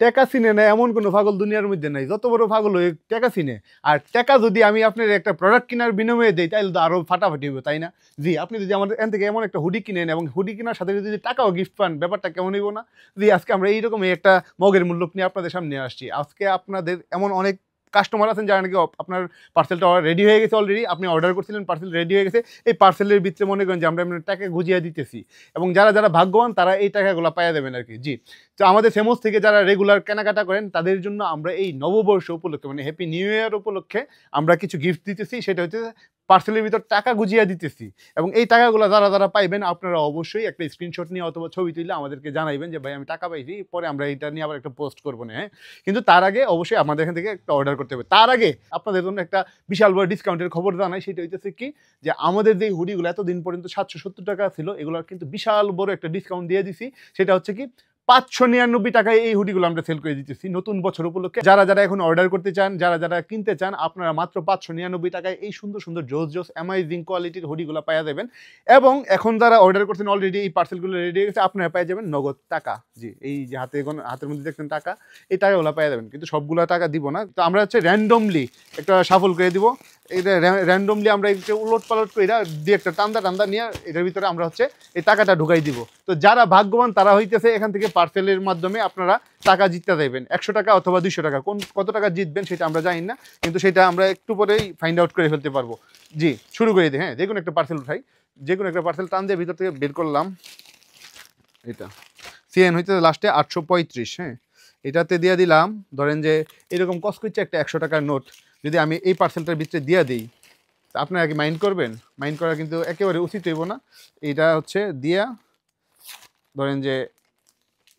টাকা চিনে না এমন কোনো পাগল দুনিয়ার মধ্যে নাই, যত বড় পাগল হয়ে টাকা চিনে। আর টাকা যদি আমি আপনার একটা প্রোডাক্ট কেনার বিনিময়ে দিই তাহলে তো আরো ফাটাফাটি হবে, তাই না? জি, আপনি যদি আমাদের এখান থেকে এমন একটা হুডি কিনেন এবং হুডি কেনার সাথে যদি টাকাও গিফট পান, ব্যাপারটা কেমন হইব না? জি, আজকে আমরা এইরকমই একটা মগের মূল্য নিয়ে আপনাদের সামনে আসছি। আজকে আপনাদের এমন অনেক কাস্টমার আছেন যারা নাকি আপনার পার্সেলটা রেডি হয়ে গেছে, অলরেডি আপনি অর্ডার করছিলেন, পার্সেল রেডি হয়ে গেছে, এই পার্সেলের ভিতরে মনে করেন যে আমরা আপনার টাকা গুজিয়ে দিতেছি, এবং যারা যারা ভাগ্যবান তারা এই টাকাগুলো পাইয়া দেবেন আর কি। জি, তো আমাদের ফেমস থেকে যারা রেগুলার কেনাকাটা করেন তাদের জন্য আমরা এই নববর্ষ উপলক্ষে মানে হ্যাপি নিউ ইয়ার উপলক্ষে আমরা কিছু গিফট দিতেছি, সেটা হচ্ছে পার্সেলের ভিতর টাকা গুজিয়ে দিতেছি। এবং এই টাকাগুলো যারা যারা পাইবেন আপনারা অবশ্যই একটা স্ক্রিনশট নিয়ে অথবা ছবি তুলে আমাদেরকে জানাইবেন যে ভাই আমি টাকা পাইছি, পরে আমরা এটা নিয়ে আবার একটা পোস্ট করবো না। হ্যাঁ, কিন্তু তার আগে অবশ্যই আমাদের এখান থেকে একটা অর্ডার করতে হবে। তার আগে আপনাদের জন্য একটা বিশাল বড় ডিসকাউন্টের খবর জানাই, সেটা হইতেছে কি যে আমাদের যে হুডিগুলো এতদিন পর্যন্ত 770 টাকা ছিল, এগুলোর কিন্তু বিশাল বড় একটা ডিসকাউন্ট দিয়ে দিছি। সেটা হচ্ছে কি 599 টাকায় এই হুডিগুলো আমরা সেল করে দিতেছি নতুন বছর উপলক্ষে। যারা যারা এখন অর্ডার করতে চান, যারা যারা কিনতে চান, আপনারা মাত্র 599 টাকায় এই সুন্দর সুন্দর জোস জোস অ্যামাইজিং কোয়ালিটির হুডিগুলো পাওয়া যাবেন। এবং এখন যারা অর্ডার করছেন অলরেডি এই পার্সেলগুলো রেডি হয়ে গেছে, আপনারা পেয়ে যাবেন নগদ টাকা। জি, এই যে হাতের মধ্যে দেখছেন টাকা, এই টাকাগুলো পেয়ে যাবেন, কিন্তু সবগুলো টাকা দিব না। তো আমরা হচ্ছে র্যান্ডমলি একটা সাফল করে দিব। এটা র্যান্ডমলি আমরা একটু উলট পালট করে দিয়ে একটা টান্দা নিয়ে এটার ভিতরে আমরা হচ্ছে এই টাকাটা ঢুকাই দিব। তো যারা ভাগ্যবান তারা হইতেছে এখান থেকে পার্সেলের মাধ্যমে আপনারা টাকা জিততে দেবেন, 100 টাকা অথবা 200 টাকা। কত টাকা জিতবেন সেটা আমরা জানি না, কিন্তু সেটা আমরা একটু পরেই ফাইন্ড আউট করে ফেলতে পারবো। জি, শুরু করে দিই। হ্যাঁ, যে কোনো একটা পার্সেল উঠাই, যে কোনো একটা পার্সেল টান দিয়ে ভিতর থেকে বের করলাম। এটা সিএন হইতে লাস্টে 835। হ্যাঁ, এটাতে দিয়ে দিলাম ধরেন যে এরকম কস করছে একটা 100 টাকার নোট। যদি আমি এই পার্সেলটার ভিতরে দিয়ে দিই, আপনারা কি মাইন্ড করবেন? মাইন্ড করা কিন্তু একেবারে উচিত হইব না। এটা হচ্ছে দিয়া ধরেন যে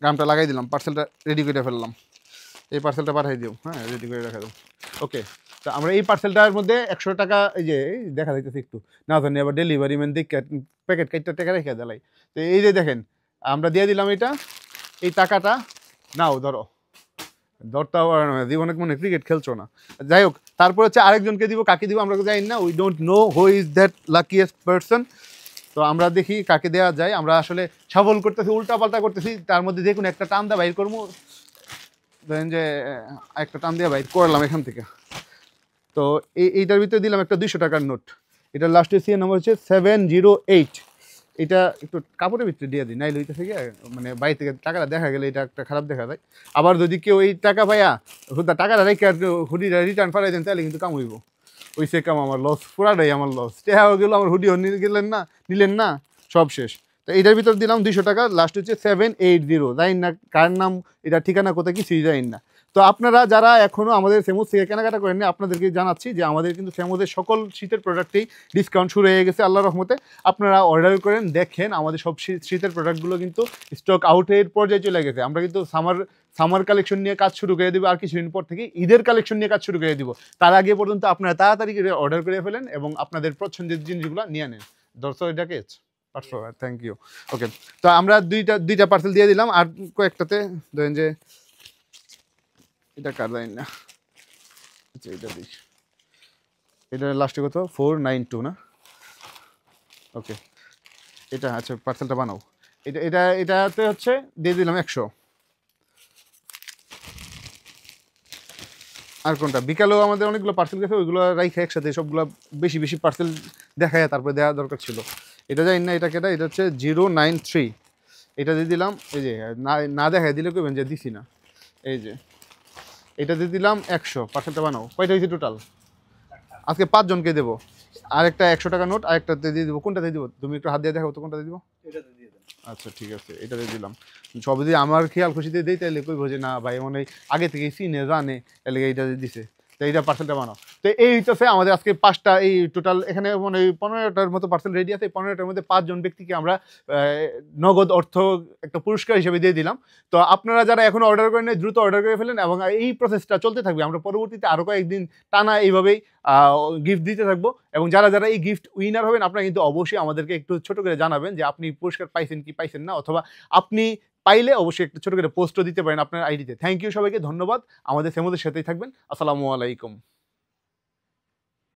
গ্রামটা লাগাই দিলাম, পার্সেলটা রেডি করে ফেললাম, এই পার্সেলটা পাঠাই দিও। হ্যাঁ, রেডি করে রাখা দাও। ওকে, তো আমরা এই পার্সেলটার মধ্যে 100 টাকা এই যে দেখা যাইতেছে একটু না জানি আবার ডেলিভারি ম্যান দেখে প্যাকেট কাইটটা টাকা রেখে দেলাই। তো এই যে দেখেন আমরা দিয়ে দিলাম এটা, এই টাকাটা নাও ধরো। ধরতে জীবনে মনে ক্রিকেট খেলছো না, যাই হোক। তারপর হচ্ছে আরেকজনকে দিব, কাকে দিব আমরা জানি না, we don't know who is that luckiest person. তো আমরা দেখি কাকে দেওয়া যায়। আমরা আসলে সফল করতেছি, উল্টাপাল্টা করতেছি, তার মধ্যে দেখুন একটা টান দা বাইর করবো, ধরেন যে একটা টান দিয়ে বাইর করলাম এখান থেকে। তো এইটার ভিতরে দিলাম একটা 200 টাকার নোট। এটা লাস্টে সিএ নাম্বার হচ্ছে 708। এটা একটু কাপড়ের ভিতরে দিয়ে দিই, নাইলে ওইটা থেকে মানে বাইরে থেকে টাকাটা দেখা গেলে এটা একটা খারাপ দেখা যায়। আবার যদি কেউ এই টাকা পাইয়া টাকাটা রেখে আর হুডিটা রিটার্ন পাঠাই দেন তাহলে কিন্তু কাম হইব। ওই সে কাম আমার লস, পুরাটাই আমার লস। টেহা গেলো আমার হুডিও গেলেন না, নিলেন না, সব শেষ। তো এটার ভিতর দিলাম 200 টাকা, লাস্ট হচ্ছে 780। জানি না কার নাম, এটা ঠিকানা কোথায় কিছুই জানি না। তো আপনারা যারা এখনও আমাদের ফেমস থেকে কেনাকাটা করেননি, আপনাদেরকে জানাচ্ছি যে আমাদের কিন্তু ফেমসের সকল শীতের প্রোডাক্টেই ডিসকাউন্ট শুরু হয়ে গেছে আল্লাহর রহমতে। আপনারা অর্ডার করেন, দেখেন আমাদের সব শীতের প্রোডাক্টগুলো কিন্তু স্টক আউটের পর্যায়ে চলে গেছে। আমরা কিন্তু সামার কালেকশন নিয়ে কাজ শুরু করে দেবো, আর কিছুদিন পর থেকে ঈদের কালেকশন নিয়ে কাজ শুরু করে দিব। তার আগে পর্যন্ত আপনারা তাড়াতাড়ি করে অর্ডার করে ফেলেন এবং আপনাদের পছন্দের জিনিসগুলো নিয়ে নেন। দর্শক এটাকে থ্যাংক ইউ। ওকে, তো আমরা দুইটা পার্সেল দিয়ে দিলাম, আর কয়েকটাতে ধরেন যে এটা কার জানি না, আচ্ছা এটা দিই, এটা লাস্টে কত 492 না? ওকে, এটা আচ্ছা পার্সেলটা বানাও। এটাতে হচ্ছে দিয়ে দিলাম 100। আর কোনটা বিকালেও আমাদের অনেকগুলো পার্সেল গেছে, ওইগুলো রাইখে একসাথে সবগুলো বেশি বেশি পার্সেল দেখায় তারপরে দেওয়া দরকার ছিল। এটা জানি না এটা কেটা, এটা হচ্ছে 093। এটা দিয়ে দিলাম, এই যে না দেখায় দিলে কইবেন যে দিছি না। এই যে এটা দিয়ে দিলাম 100। পার্সেলটা বানাও। কয়টা হয়েছে টোটাল? আজকে 5 জনকে দেবো। আরেকটা 100 টাকা নোট আরেকটাতে দিয়ে দেবো। কোনটা দিয়ে দেবো? তুমি একটু হাত দিয়ে দেখাও তো কোনটা দিয়ে দেবো। আচ্ছা ঠিক আছে, এটা দিয়ে দিলাম। সব যদি আমার খেয়াল খুশিতে দিই তাহলে কইব যে না ভাই মনে হয় আগে থেকেই চিনে জানে, তাহলে এইটা দিছে। তো এইটা পার্সেলটা বানাও। তো এই হইতেছে আমাদের আজকে 5টা, এই টোটাল এখানে মানে 15টার মতো পার্সেল রেডি আছে। 15টার মধ্যে 5 জন ব্যক্তিকে আমরা নগদ অর্থ একটা পুরস্কার হিসেবে দিয়ে দিলাম। তো আপনারা যারা এখন অর্ডার করেন দ্রুত অর্ডার করে ফেলেন, এবং এই প্রসেসটা চলতে থাকবে। আমরা পরবর্তীতে আরও কয়েকদিন টানা এইভাবেই গিফট দিতে থাকবো। এবং যারা যারা এই গিফট উইনার হবেন আপনারা কিন্তু অবশ্যই আমাদেরকে একটু ছোট করে জানাবেন যে আপনি পুরস্কার পাইছেন কি পাইছেন না, অথবা আপনি পাইলে অবশ্যই একটা ছোট করে পোস্টও দিতে পারেন আপনার আইডিতে। থ্যাংক ইউ সবাইকে, ধন্যবাদ। আমাদের ফেমসের সাথেই থাকবেন। আসসালামু আলাইকুম।